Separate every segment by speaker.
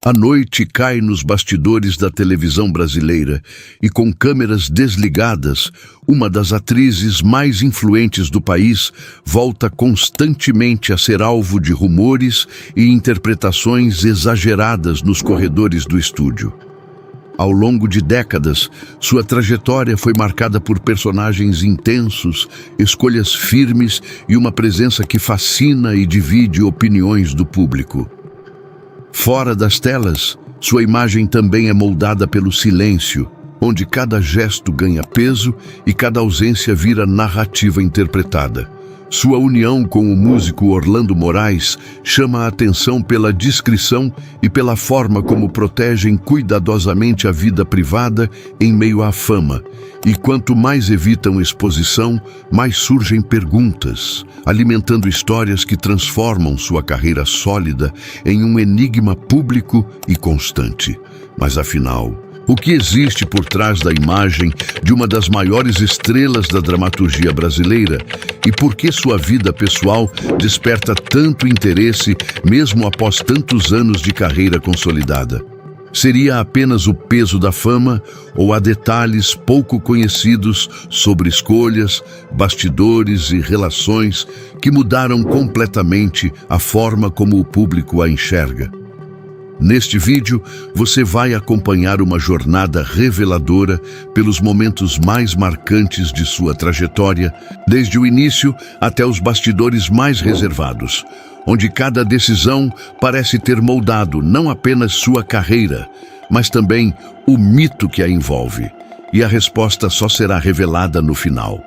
Speaker 1: A noite cai nos bastidores da televisão brasileira e, com câmeras desligadas, uma das atrizes mais influentes do país volta constantemente a ser alvo de rumores e interpretações exageradas nos corredores do estúdio. Ao longo de décadas, sua trajetória foi marcada por personagens intensos, escolhas firmes e uma presença que fascina e divide opiniões do público. Fora das telas, sua imagem também é moldada pelo silêncio, onde cada gesto ganha peso e cada ausência vira narrativa interpretada. Sua união com o músico Orlando Moraes chama a atenção pela discrição e pela forma como protegem cuidadosamente a vida privada em meio à fama. E quanto mais evitam exposição, mais surgem perguntas, alimentando histórias que transformam sua carreira sólida em um enigma público e constante. Mas afinal, o que existe por trás da imagem de uma das maiores estrelas da dramaturgia brasileira e por que sua vida pessoal desperta tanto interesse mesmo após tantos anos de carreira consolidada? Seria apenas o peso da fama ou há detalhes pouco conhecidos sobre escolhas, bastidores e relações que mudaram completamente a forma como o público a enxerga? Neste vídeo, você vai acompanhar uma jornada reveladora pelos momentos mais marcantes de sua trajetória, desde o início até os bastidores mais reservados, onde cada decisão parece ter moldado não apenas sua carreira, mas também o mito que a envolve. E a resposta só será revelada no final.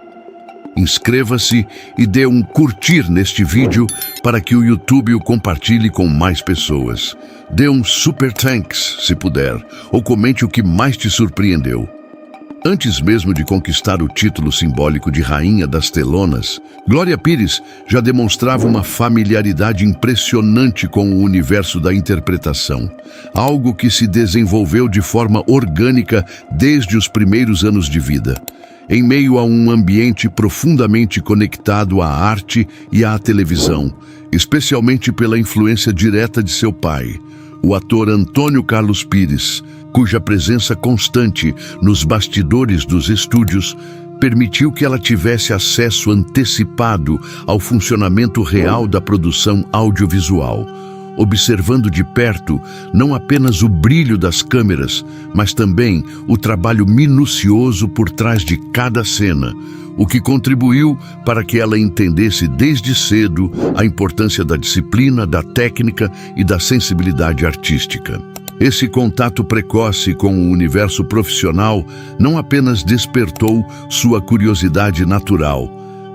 Speaker 1: Inscreva-se e dê um curtir neste vídeo para que o YouTube o compartilhe com mais pessoas. Dê um super thanks, se puder, ou comente o que mais te surpreendeu. Antes mesmo de conquistar o título simbólico de Rainha das Telonas, Glória Pires já demonstrava uma familiaridade impressionante com o universo da interpretação, algo que se desenvolveu de forma orgânica desde os primeiros anos de vida. Em meio a um ambiente profundamente conectado à arte e à televisão, especialmente pela influência direta de seu pai, o ator Antônio Carlos Pires, cuja presença constante nos bastidores dos estúdios permitiu que ela tivesse acesso antecipado ao funcionamento real da produção audiovisual, observando de perto não apenas o brilho das câmeras, mas também o trabalho minucioso por trás de cada cena, o que contribuiu para que ela entendesse desde cedo a importância da disciplina, da técnica e da sensibilidade artística. Esse contato precoce com o universo profissional não apenas despertou sua curiosidade natural,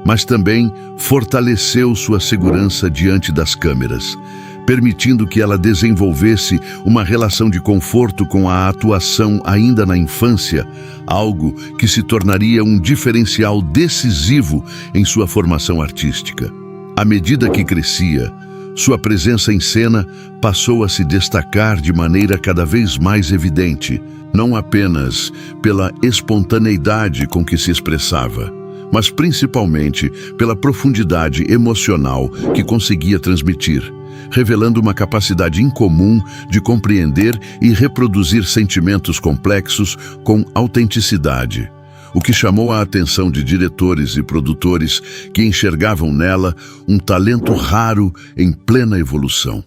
Speaker 1: mas também fortaleceu sua segurança diante das câmeras, permitindo que ela desenvolvesse uma relação de conforto com a atuação ainda na infância, algo que se tornaria um diferencial decisivo em sua formação artística. À medida que crescia, sua presença em cena passou a se destacar de maneira cada vez mais evidente, não apenas pela espontaneidade com que se expressava, mas principalmente pela profundidade emocional que conseguia transmitir, revelando uma capacidade incomum de compreender e reproduzir sentimentos complexos com autenticidade, o que chamou a atenção de diretores e produtores que enxergavam nela um talento raro em plena evolução.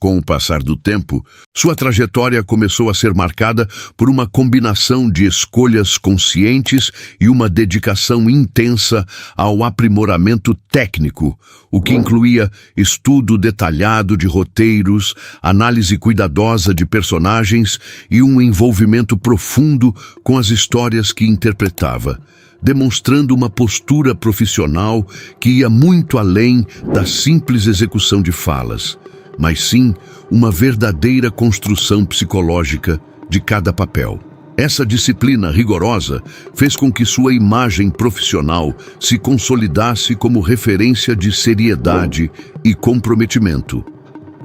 Speaker 1: Com o passar do tempo, sua trajetória começou a ser marcada por uma combinação de escolhas conscientes e uma dedicação intensa ao aprimoramento técnico, o que incluía estudo detalhado de roteiros, análise cuidadosa de personagens e um envolvimento profundo com as histórias que interpretava, demonstrando uma postura profissional que ia muito além da simples execução de falas, mas sim uma verdadeira construção psicológica de cada papel. Essa disciplina rigorosa fez com que sua imagem profissional se consolidasse como referência de seriedade e comprometimento,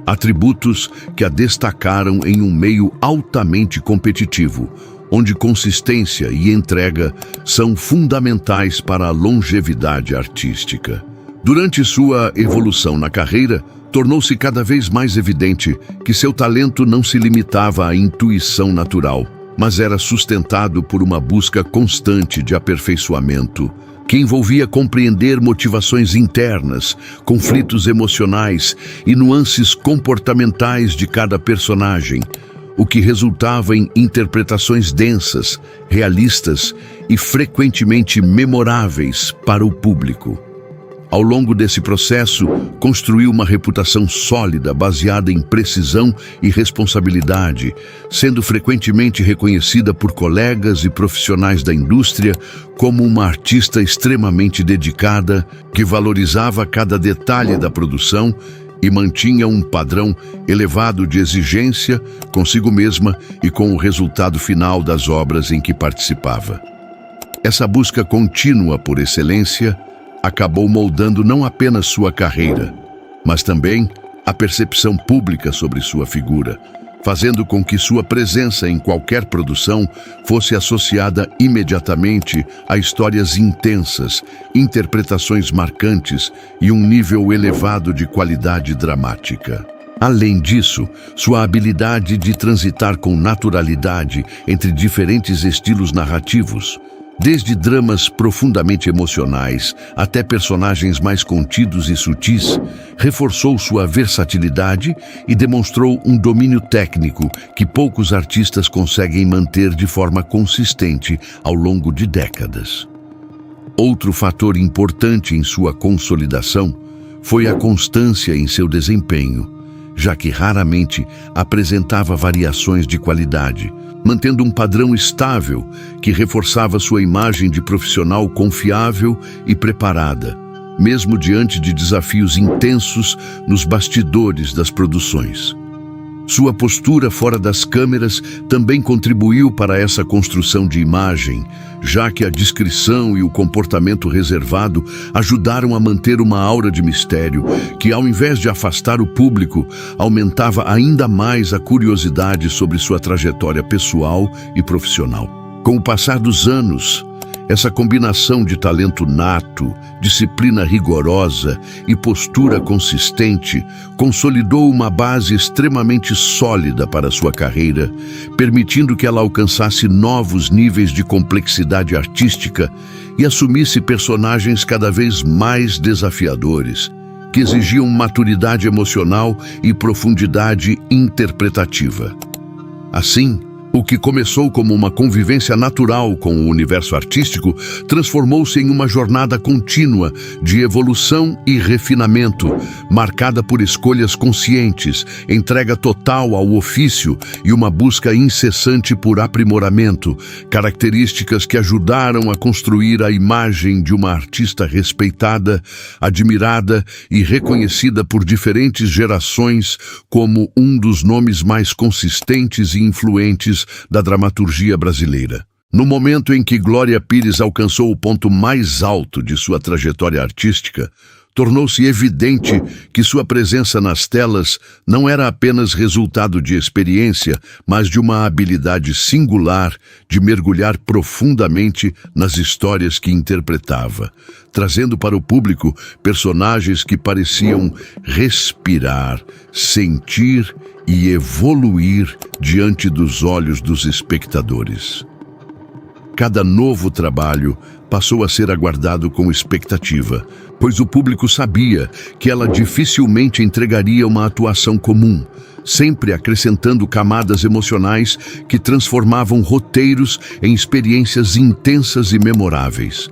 Speaker 1: atributos que a destacaram em um meio altamente competitivo, onde consistência e entrega são fundamentais para a longevidade artística. Durante sua evolução na carreira, tornou-se cada vez mais evidente que seu talento não se limitava à intuição natural, mas era sustentado por uma busca constante de aperfeiçoamento, que envolvia compreender motivações internas, conflitos emocionais e nuances comportamentais de cada personagem, o que resultava em interpretações densas, realistas e frequentemente memoráveis para o público. Ao longo desse processo, construiu uma reputação sólida baseada em precisão e responsabilidade, sendo frequentemente reconhecida por colegas e profissionais da indústria como uma artista extremamente dedicada, que valorizava cada detalhe da produção e mantinha um padrão elevado de exigência consigo mesma e com o resultado final das obras em que participava. Essa busca contínua por excelência acabou moldando não apenas sua carreira, mas também a percepção pública sobre sua figura, fazendo com que sua presença em qualquer produção fosse associada imediatamente a histórias intensas, interpretações marcantes e um nível elevado de qualidade dramática. Além disso, sua habilidade de transitar com naturalidade entre diferentes estilos narrativos, desde dramas profundamente emocionais até personagens mais contidos e sutis, reforçou sua versatilidade e demonstrou um domínio técnico que poucos artistas conseguem manter de forma consistente ao longo de décadas. Outro fator importante em sua consolidação foi a constância em seu desempenho, já que raramente apresentava variações de qualidade, mantendo um padrão estável que reforçava sua imagem de profissional confiável e preparada, mesmo diante de desafios intensos nos bastidores das produções. Sua postura fora das câmeras também contribuiu para essa construção de imagem, já que a discrição e o comportamento reservado ajudaram a manter uma aura de mistério que, ao invés de afastar o público, aumentava ainda mais a curiosidade sobre sua trajetória pessoal e profissional. Com o passar dos anos, essa combinação de talento nato, disciplina rigorosa e postura consistente consolidou uma base extremamente sólida para sua carreira, permitindo que ela alcançasse novos níveis de complexidade artística e assumisse personagens cada vez mais desafiadores, que exigiam maturidade emocional e profundidade interpretativa. Assim, o que começou como uma convivência natural com o universo artístico transformou-se em uma jornada contínua de evolução e refinamento, marcada por escolhas conscientes, entrega total ao ofício e uma busca incessante por aprimoramento, características que ajudaram a construir a imagem de uma artista respeitada, admirada e reconhecida por diferentes gerações como um dos nomes mais consistentes e influentes da dramaturgia brasileira. No momento em que Glória Pires alcançou o ponto mais alto de sua trajetória artística, tornou-se evidente que sua presença nas telas não era apenas resultado de experiência, mas de uma habilidade singular de mergulhar profundamente nas histórias que interpretava, trazendo para o público personagens que pareciam respirar, sentir e evoluir diante dos olhos dos espectadores. Cada novo trabalho passou a ser aguardado com expectativa, pois o público sabia que ela dificilmente entregaria uma atuação comum, sempre acrescentando camadas emocionais que transformavam roteiros em experiências intensas e memoráveis.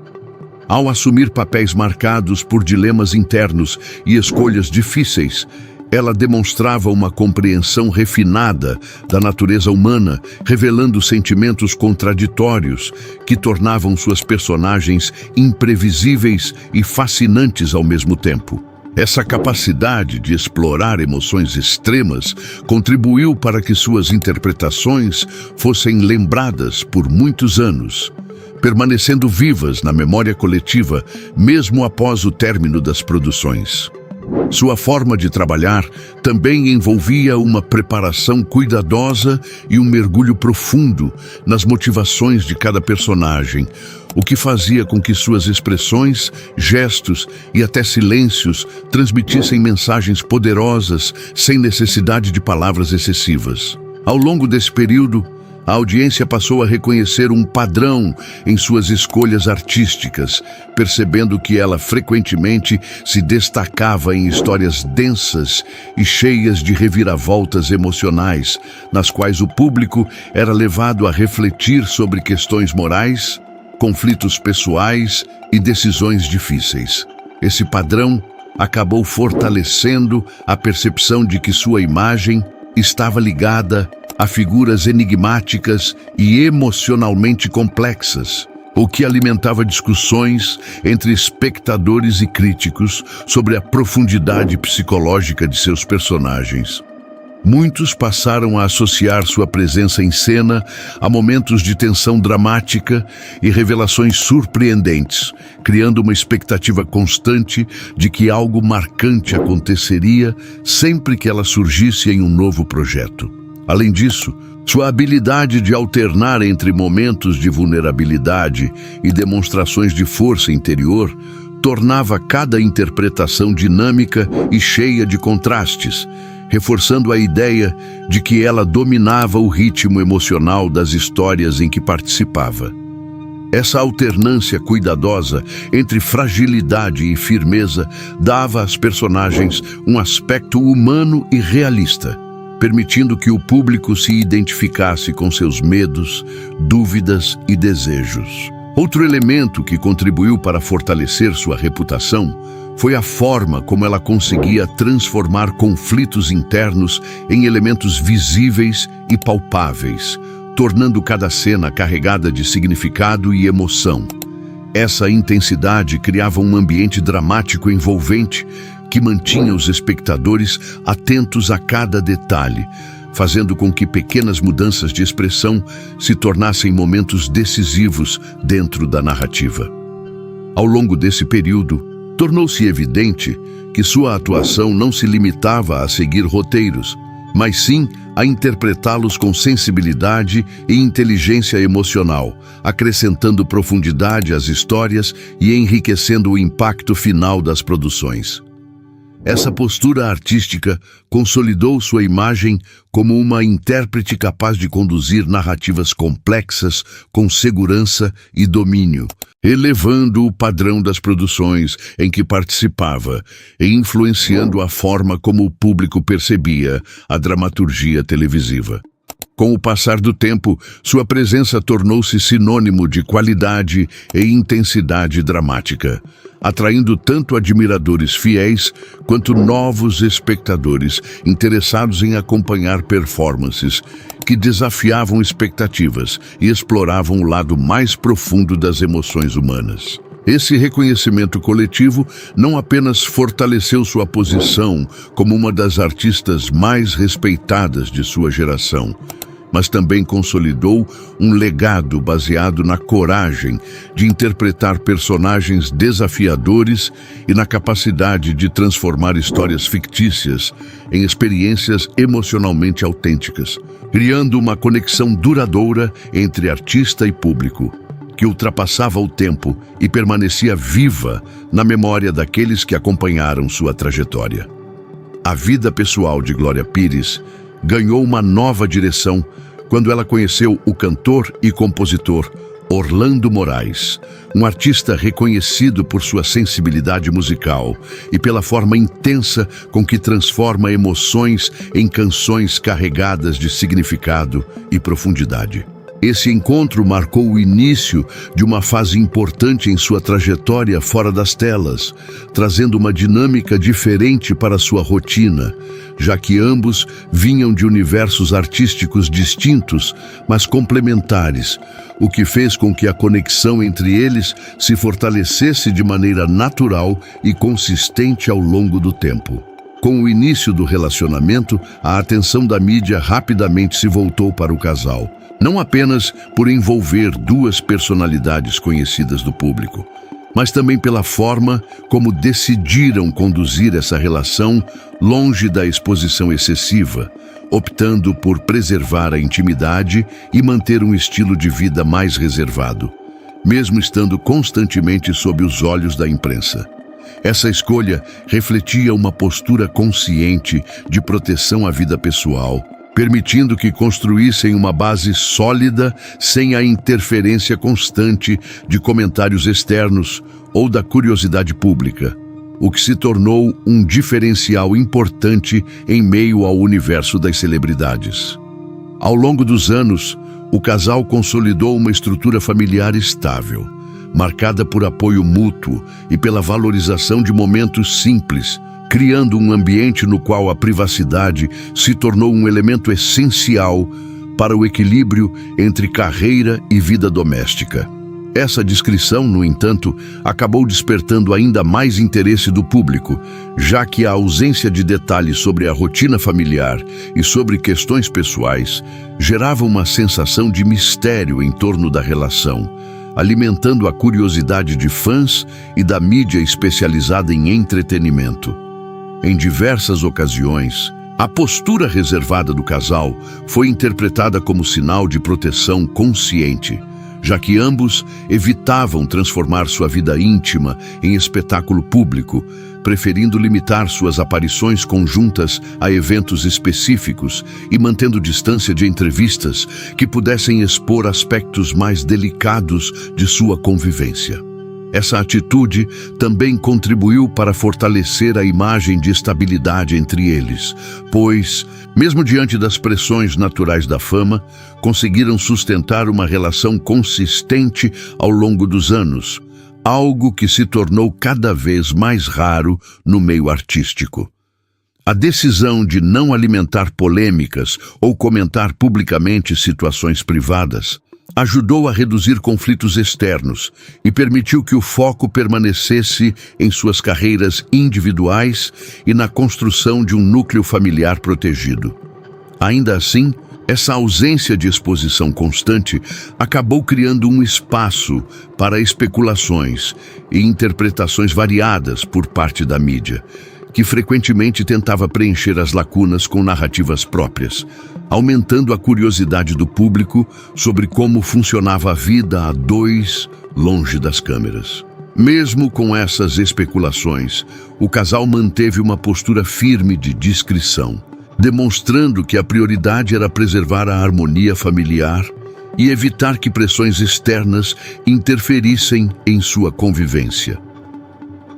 Speaker 1: Ao assumir papéis marcados por dilemas internos e escolhas difíceis, ela demonstrava uma compreensão refinada da natureza humana, revelando sentimentos contraditórios que tornavam suas personagens imprevisíveis e fascinantes ao mesmo tempo. Essa capacidade de explorar emoções extremas contribuiu para que suas interpretações fossem lembradas por muitos anos, permanecendo vivas na memória coletiva, mesmo após o término das produções. Sua forma de trabalhar também envolvia uma preparação cuidadosa e um mergulho profundo nas motivações de cada personagem, o que fazia com que suas expressões, gestos e até silêncios transmitissem mensagens poderosas sem necessidade de palavras excessivas. Ao longo desse período, a audiência passou a reconhecer um padrão em suas escolhas artísticas, percebendo que ela frequentemente se destacava em histórias densas e cheias de reviravoltas emocionais, nas quais o público era levado a refletir sobre questões morais, conflitos pessoais e decisões difíceis. Esse padrão acabou fortalecendo a percepção de que sua imagem estava ligada a figuras enigmáticas e emocionalmente complexas, o que alimentava discussões entre espectadores e críticos sobre a profundidade psicológica de seus personagens. Muitos passaram a associar sua presença em cena a momentos de tensão dramática e revelações surpreendentes, criando uma expectativa constante de que algo marcante aconteceria sempre que ela surgisse em um novo projeto. Além disso, sua habilidade de alternar entre momentos de vulnerabilidade e demonstrações de força interior tornava cada interpretação dinâmica e cheia de contrastes, reforçando a ideia de que ela dominava o ritmo emocional das histórias em que participava. Essa alternância cuidadosa entre fragilidade e firmeza dava às personagens um aspecto humano e realista, permitindo que o público se identificasse com seus medos, dúvidas e desejos. Outro elemento que contribuiu para fortalecer sua reputação foi a forma como ela conseguia transformar conflitos internos em elementos visíveis e palpáveis, tornando cada cena carregada de significado e emoção. Essa intensidade criava um ambiente dramático envolvente que mantinha os espectadores atentos a cada detalhe, fazendo com que pequenas mudanças de expressão se tornassem momentos decisivos dentro da narrativa. Ao longo desse período, tornou-se evidente que sua atuação não se limitava a seguir roteiros, mas sim a interpretá-los com sensibilidade e inteligência emocional, acrescentando profundidade às histórias e enriquecendo o impacto final das produções. Essa postura artística consolidou sua imagem como uma intérprete capaz de conduzir narrativas complexas com segurança e domínio, elevando o padrão das produções em que participava e influenciando a forma como o público percebia a dramaturgia televisiva. Com o passar do tempo, sua presença tornou-se sinônimo de qualidade e intensidade dramática, atraindo tanto admiradores fiéis quanto novos espectadores interessados em acompanhar performances que desafiavam expectativas e exploravam o lado mais profundo das emoções humanas. Esse reconhecimento coletivo não apenas fortaleceu sua posição como uma das artistas mais respeitadas de sua geração, mas também consolidou um legado baseado na coragem de interpretar personagens desafiadores e na capacidade de transformar histórias fictícias em experiências emocionalmente autênticas, criando uma conexão duradoura entre artista e público, que ultrapassava o tempo e permanecia viva na memória daqueles que acompanharam sua trajetória. A vida pessoal de Glória Pires ganhou uma nova direção quando ela conheceu o cantor e compositor Orlando Moraes, um artista reconhecido por sua sensibilidade musical e pela forma intensa com que transforma emoções em canções carregadas de significado e profundidade. Esse encontro marcou o início de uma fase importante em sua trajetória fora das telas, trazendo uma dinâmica diferente para sua rotina, já que ambos vinham de universos artísticos distintos, mas complementares, o que fez com que a conexão entre eles se fortalecesse de maneira natural e consistente ao longo do tempo. Com o início do relacionamento, a atenção da mídia rapidamente se voltou para o casal, não apenas por envolver duas personalidades conhecidas do público, mas também pela forma como decidiram conduzir essa relação longe da exposição excessiva, optando por preservar a intimidade e manter um estilo de vida mais reservado, mesmo estando constantemente sob os olhos da imprensa. Essa escolha refletia uma postura consciente de proteção à vida pessoal, permitindo que construíssem uma base sólida sem a interferência constante de comentários externos ou da curiosidade pública, o que se tornou um diferencial importante em meio ao universo das celebridades. Ao longo dos anos, o casal consolidou uma estrutura familiar estável, marcada por apoio mútuo e pela valorização de momentos simples, criando um ambiente no qual a privacidade se tornou um elemento essencial para o equilíbrio entre carreira e vida doméstica. Essa descrição, no entanto, acabou despertando ainda mais interesse do público, já que a ausência de detalhes sobre a rotina familiar e sobre questões pessoais gerava uma sensação de mistério em torno da relação, alimentando a curiosidade de fãs e da mídia especializada em entretenimento. Em diversas ocasiões, a postura reservada do casal foi interpretada como sinal de proteção consciente, já que ambos evitavam transformar sua vida íntima em espetáculo público, preferindo limitar suas aparições conjuntas a eventos específicos e mantendo distância de entrevistas que pudessem expor aspectos mais delicados de sua convivência. Essa atitude também contribuiu para fortalecer a imagem de estabilidade entre eles, pois, mesmo diante das pressões naturais da fama, conseguiram sustentar uma relação consistente ao longo dos anos, algo que se tornou cada vez mais raro no meio artístico. A decisão de não alimentar polêmicas ou comentar publicamente situações privadas ajudou a reduzir conflitos externos e permitiu que o foco permanecesse em suas carreiras individuais e na construção de um núcleo familiar protegido. Ainda assim, essa ausência de exposição constante acabou criando um espaço para especulações e interpretações variadas por parte da mídia, que frequentemente tentava preencher as lacunas com narrativas próprias, aumentando a curiosidade do público sobre como funcionava a vida a dois, longe das câmeras. Mesmo com essas especulações, o casal manteve uma postura firme de discrição, demonstrando que a prioridade era preservar a harmonia familiar e evitar que pressões externas interferissem em sua convivência.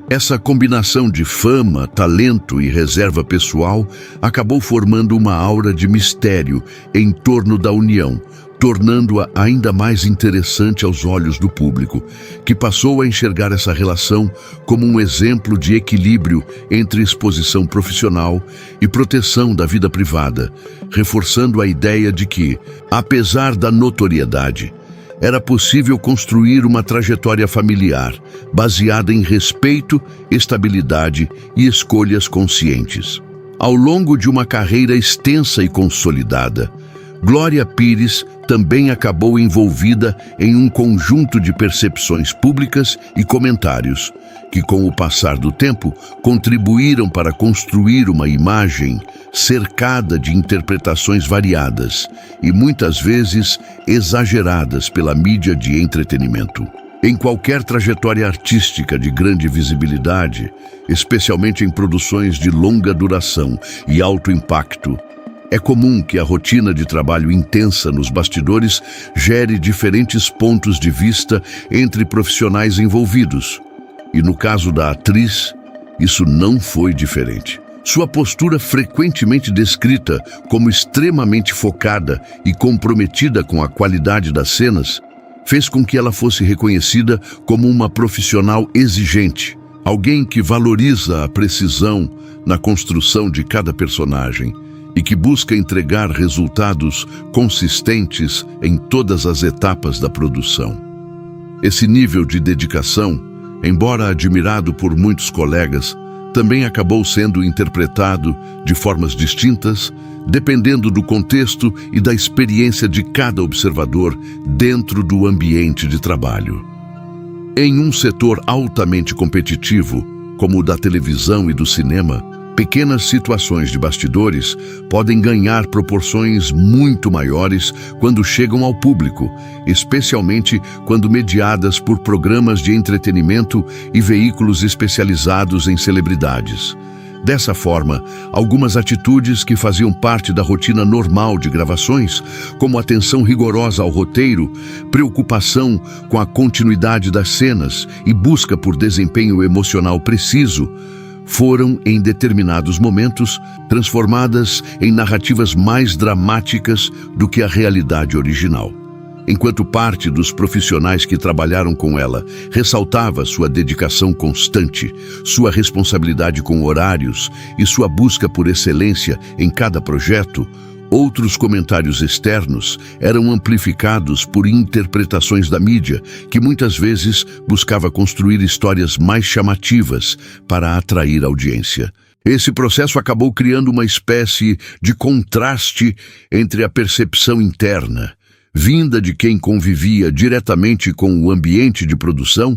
Speaker 1: Essa combinação de fama, talento e reserva pessoal acabou formando uma aura de mistério em torno da união, tornando-a ainda mais interessante aos olhos do público, que passou a enxergar essa relação como um exemplo de equilíbrio entre exposição profissional e proteção da vida privada, reforçando a ideia de que, apesar da notoriedade, era possível construir uma trajetória familiar baseada em respeito, estabilidade e escolhas conscientes. Ao longo de uma carreira extensa e consolidada, Glória Pires também acabou envolvida em um conjunto de percepções públicas e comentários que, com o passar do tempo, contribuíram para construir uma imagem cercada de interpretações variadas e muitas vezes exageradas pela mídia de entretenimento. Em qualquer trajetória artística de grande visibilidade, especialmente em produções de longa duração e alto impacto, é comum que a rotina de trabalho intensa nos bastidores gere diferentes pontos de vista entre profissionais envolvidos. E no caso da atriz, isso não foi diferente. Sua postura, frequentemente descrita como extremamente focada e comprometida com a qualidade das cenas, fez com que ela fosse reconhecida como uma profissional exigente, alguém que valoriza a precisão na construção de cada personagem e que busca entregar resultados consistentes em todas as etapas da produção. Esse nível de dedicação, embora admirado por muitos colegas, também acabou sendo interpretado de formas distintas, dependendo do contexto e da experiência de cada observador dentro do ambiente de trabalho. Em um setor altamente competitivo, como o da televisão e do cinema, pequenas situações de bastidores podem ganhar proporções muito maiores quando chegam ao público, especialmente quando mediadas por programas de entretenimento e veículos especializados em celebridades. Dessa forma, algumas atitudes que faziam parte da rotina normal de gravações, como atenção rigorosa ao roteiro, preocupação com a continuidade das cenas e busca por desempenho emocional preciso, foram, em determinados momentos, transformadas em narrativas mais dramáticas do que a realidade original. Enquanto parte dos profissionais que trabalharam com ela ressaltava sua dedicação constante, sua responsabilidade com horários e sua busca por excelência em cada projeto, outros comentários externos eram amplificados por interpretações da mídia, que muitas vezes buscava construir histórias mais chamativas para atrair audiência. Esse processo acabou criando uma espécie de contraste entre a percepção interna, vinda de quem convivia diretamente com o ambiente de produção,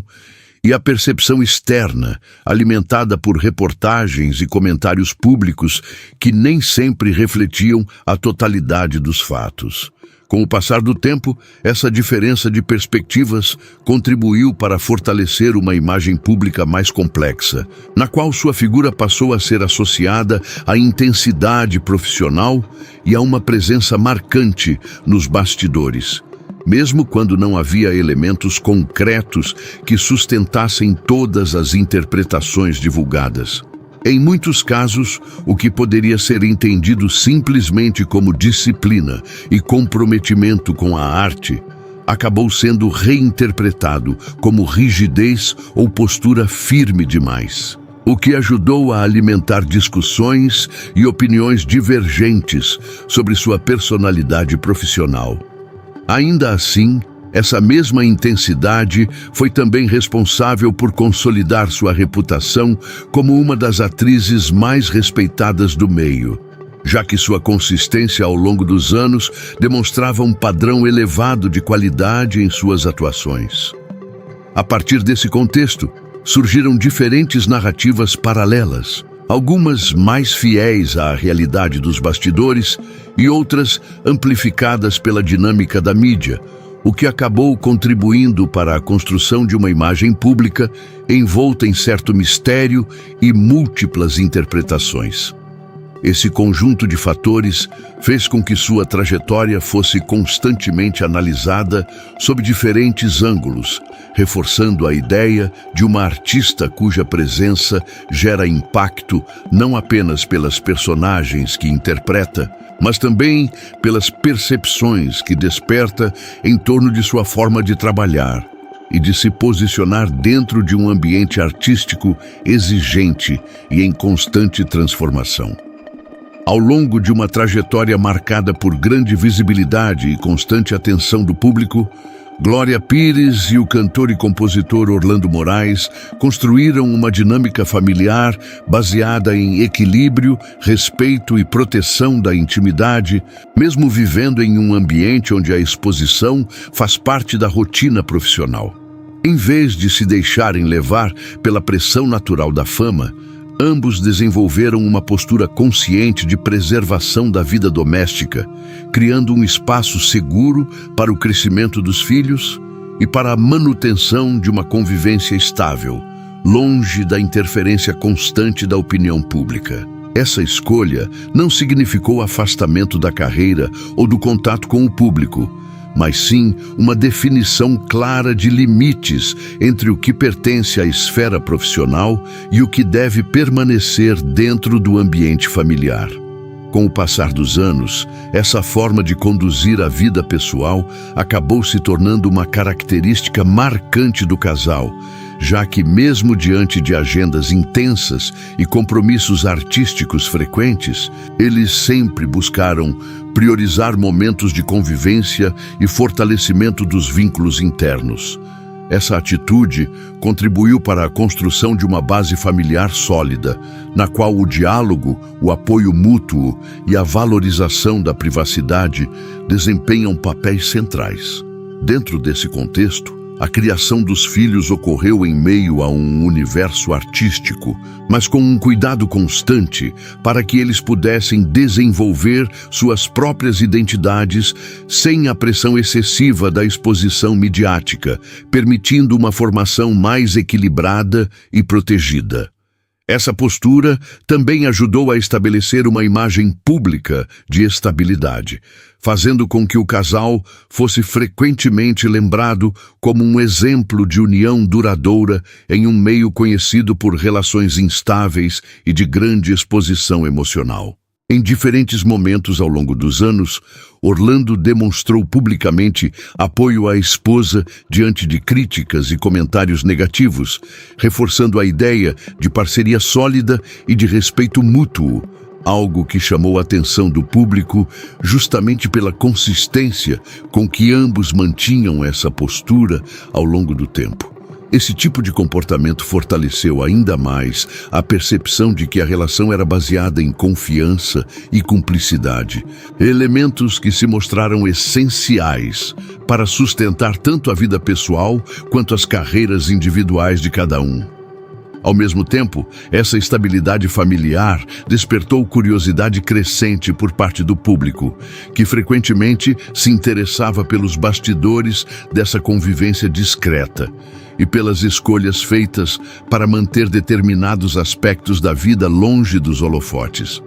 Speaker 1: e a percepção externa, alimentada por reportagens e comentários públicos que nem sempre refletiam a totalidade dos fatos. Com o passar do tempo, essa diferença de perspectivas contribuiu para fortalecer uma imagem pública mais complexa, na qual sua figura passou a ser associada à intensidade profissional e a uma presença marcante nos bastidores, mesmo quando não havia elementos concretos que sustentassem todas as interpretações divulgadas. Em muitos casos, o que poderia ser entendido simplesmente como disciplina e comprometimento com a arte, acabou sendo reinterpretado como rigidez ou postura firme demais, o que ajudou a alimentar discussões e opiniões divergentes sobre sua personalidade profissional. Ainda assim, essa mesma intensidade foi também responsável por consolidar sua reputação como uma das atrizes mais respeitadas do meio, já que sua consistência ao longo dos anos demonstrava um padrão elevado de qualidade em suas atuações. A partir desse contexto, surgiram diferentes narrativas paralelas, algumas mais fiéis à realidade dos bastidores e outras amplificadas pela dinâmica da mídia, o que acabou contribuindo para a construção de uma imagem pública envolta em certo mistério e múltiplas interpretações. Esse conjunto de fatores fez com que sua trajetória fosse constantemente analisada sob diferentes ângulos, reforçando a ideia de uma artista cuja presença gera impacto não apenas pelas personagens que interpreta, mas também pelas percepções que desperta em torno de sua forma de trabalhar e de se posicionar dentro de um ambiente artístico exigente e em constante transformação. Ao longo de uma trajetória marcada por grande visibilidade e constante atenção do público, Glória Pires e o cantor e compositor Orlando Moraes construíram uma dinâmica familiar baseada em equilíbrio, respeito e proteção da intimidade, mesmo vivendo em um ambiente onde a exposição faz parte da rotina profissional. Em vez de se deixarem levar pela pressão natural da fama, ambos desenvolveram uma postura consciente de preservação da vida doméstica, criando um espaço seguro para o crescimento dos filhos e para a manutenção de uma convivência estável, longe da interferência constante da opinião pública. Essa escolha não significou afastamento da carreira ou do contato com o público, mas sim uma definição clara de limites entre o que pertence à esfera profissional e o que deve permanecer dentro do ambiente familiar. Com o passar dos anos, essa forma de conduzir a vida pessoal acabou se tornando uma característica marcante do casal, já que mesmo diante de agendas intensas e compromissos artísticos frequentes, eles sempre buscaram priorizar momentos de convivência e fortalecimento dos vínculos internos. Essa atitude contribuiu para a construção de uma base familiar sólida, na qual o diálogo, o apoio mútuo e a valorização da privacidade desempenham papéis centrais. Dentro desse contexto, A criação dos filhos ocorreu em meio a um universo artístico, mas com um cuidado constante para que eles pudessem desenvolver suas próprias identidades sem a pressão excessiva da exposição midiática, permitindo uma formação mais equilibrada e protegida. Essa postura também ajudou a estabelecer uma imagem pública de estabilidade, fazendo com que o casal fosse frequentemente lembrado como um exemplo de união duradoura em um meio conhecido por relações instáveis e de grande exposição emocional. Em diferentes momentos ao longo dos anos, Orlando demonstrou publicamente apoio à esposa diante de críticas e comentários negativos, reforçando a ideia de parceria sólida e de respeito mútuo, algo que chamou a atenção do público justamente pela consistência com que ambos mantinham essa postura ao longo do tempo. Esse tipo de comportamento fortaleceu ainda mais a percepção de que a relação era baseada em confiança e cumplicidade, elementos que se mostraram essenciais para sustentar tanto a vida pessoal quanto as carreiras individuais de cada um. Ao mesmo tempo, essa estabilidade familiar despertou curiosidade crescente por parte do público, que frequentemente se interessava pelos bastidores dessa convivência discreta e pelas escolhas feitas para manter determinados aspectos da vida longe dos holofotes.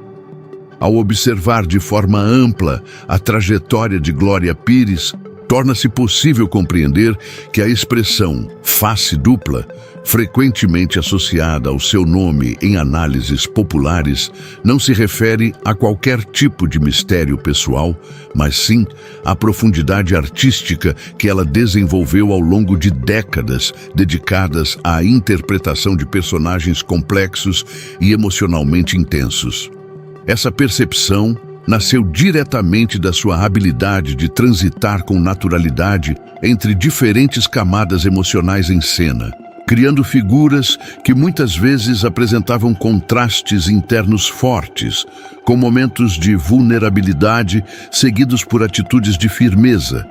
Speaker 1: Ao observar de forma ampla a trajetória de Glória Pires, torna-se possível compreender que a expressão face dupla, frequentemente associada ao seu nome em análises populares, não se refere a qualquer tipo de mistério pessoal, mas sim à profundidade artística que ela desenvolveu ao longo de décadas dedicadas à interpretação de personagens complexos e emocionalmente intensos. Essa percepção nasceu diretamente da sua habilidade de transitar com naturalidade entre diferentes camadas emocionais em cena, criando figuras que muitas vezes apresentavam contrastes internos fortes, com momentos de vulnerabilidade seguidos por atitudes de firmeza,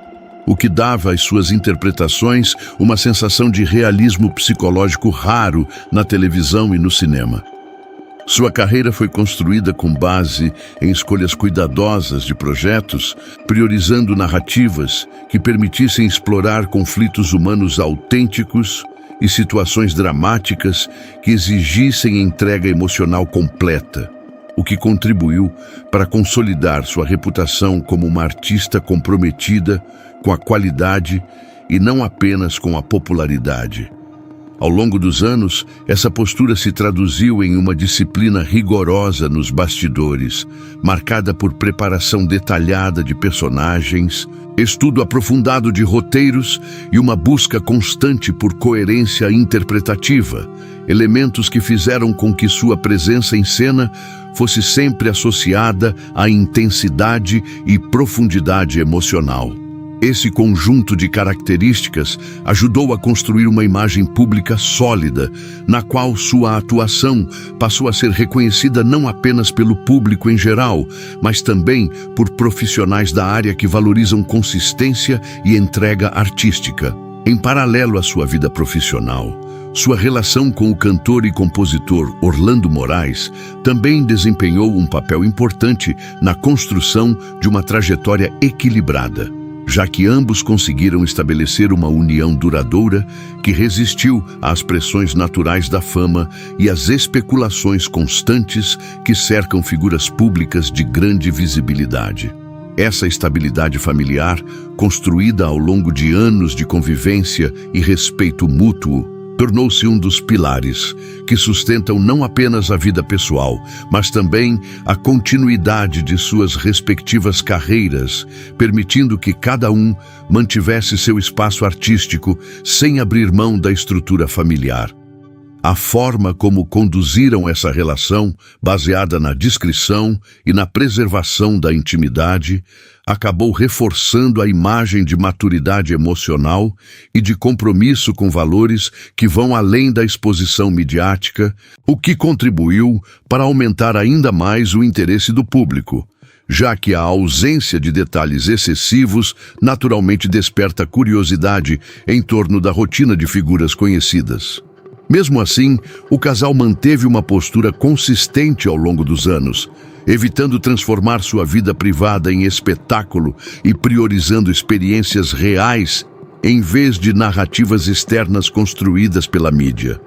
Speaker 1: o que dava às suas interpretações uma sensação de realismo psicológico raro na televisão e no cinema. Sua carreira foi construída com base em escolhas cuidadosas de projetos, priorizando narrativas que permitissem explorar conflitos humanos autênticos e situações dramáticas que exigissem entrega emocional completa, o que contribuiu para consolidar sua reputação como uma artista comprometida com a qualidade e não apenas com a popularidade. Ao longo dos anos, essa postura se traduziu em uma disciplina rigorosa nos bastidores, marcada por preparação detalhada de personagens, estudo aprofundado de roteiros e uma busca constante por coerência interpretativa, elementos que fizeram com que sua presença em cena fosse sempre associada à intensidade e profundidade emocional. Esse conjunto de características ajudou a construir uma imagem pública sólida, na qual sua atuação passou a ser reconhecida não apenas pelo público em geral, mas também por profissionais da área que valorizam consistência e entrega artística. Em paralelo à sua vida profissional, sua relação com o cantor e compositor Orlando Moraes também desempenhou um papel importante na construção de uma trajetória equilibrada, já que ambos conseguiram estabelecer uma união duradoura que resistiu às pressões naturais da fama e às especulações constantes que cercam figuras públicas de grande visibilidade. Essa estabilidade familiar, construída ao longo de anos de convivência e respeito mútuo, tornou-se um dos pilares que sustentam não apenas a vida pessoal, mas também a continuidade de suas respectivas carreiras, permitindo que cada um mantivesse seu espaço artístico sem abrir mão da estrutura familiar. A forma como conduziram essa relação, baseada na discrição e na preservação da intimidade, acabou reforçando a imagem de maturidade emocional e de compromisso com valores que vão além da exposição midiática, o que contribuiu para aumentar ainda mais o interesse do público, já que a ausência de detalhes excessivos naturalmente desperta curiosidade em torno da rotina de figuras conhecidas. Mesmo assim, o casal manteve uma postura consistente ao longo dos anos, evitando transformar sua vida privada em espetáculo e priorizando experiências reais em vez de narrativas externas construídas pela mídia.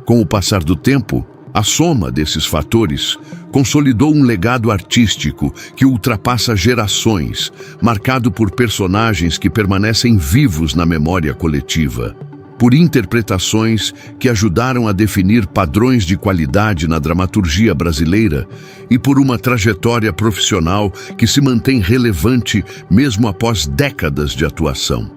Speaker 1: Com o passar do tempo, a soma desses fatores consolidou um legado artístico que ultrapassa gerações, marcado por personagens que permanecem vivos na memória coletiva, por interpretações que ajudaram a definir padrões de qualidade na dramaturgia brasileira e por uma trajetória profissional que se mantém relevante mesmo após décadas de atuação.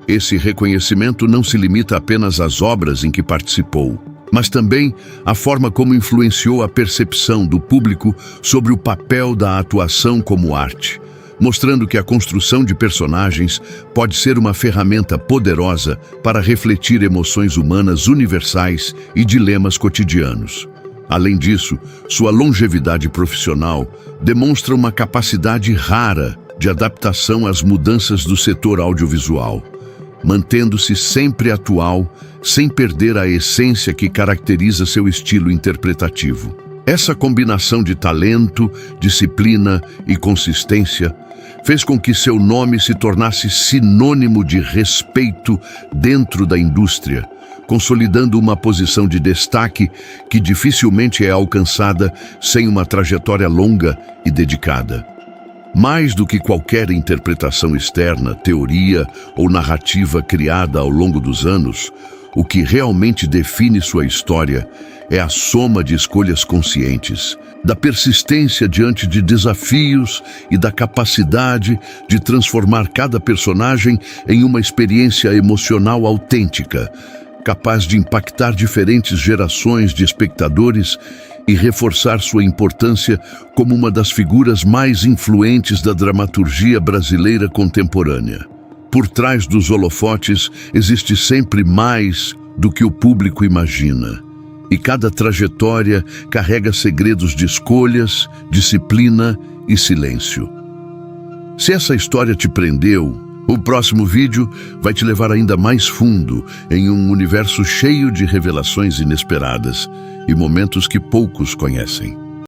Speaker 1: Esse reconhecimento não se limita apenas às obras em que participou, mas também a forma como influenciou a percepção do público sobre o papel da atuação como arte, mostrando que a construção de personagens pode ser uma ferramenta poderosa para refletir emoções humanas universais e dilemas cotidianos. Além disso, sua longevidade profissional demonstra uma capacidade rara de adaptação às mudanças do setor audiovisual, mantendo-se sempre atual, sem perder a essência que caracteriza seu estilo interpretativo. Essa combinação de talento, disciplina e consistência fez com que seu nome se tornasse sinônimo de respeito dentro da indústria, consolidando uma posição de destaque que dificilmente é alcançada sem uma trajetória longa e dedicada. Mais do que qualquer interpretação externa, teoria ou narrativa criada ao longo dos anos, o que realmente define sua história é a soma de escolhas conscientes, da persistência diante de desafios e da capacidade de transformar cada personagem em uma experiência emocional autêntica, capaz de impactar diferentes gerações de espectadores e reforçar sua importância como uma das figuras mais influentes da dramaturgia brasileira contemporânea. Por trás dos holofotes existe sempre mais do que o público imagina, e cada trajetória carrega segredos de escolhas, disciplina e silêncio. Se essa história te prendeu, o próximo vídeo vai te levar ainda mais fundo em um universo cheio de revelações inesperadas e momentos que poucos conhecem.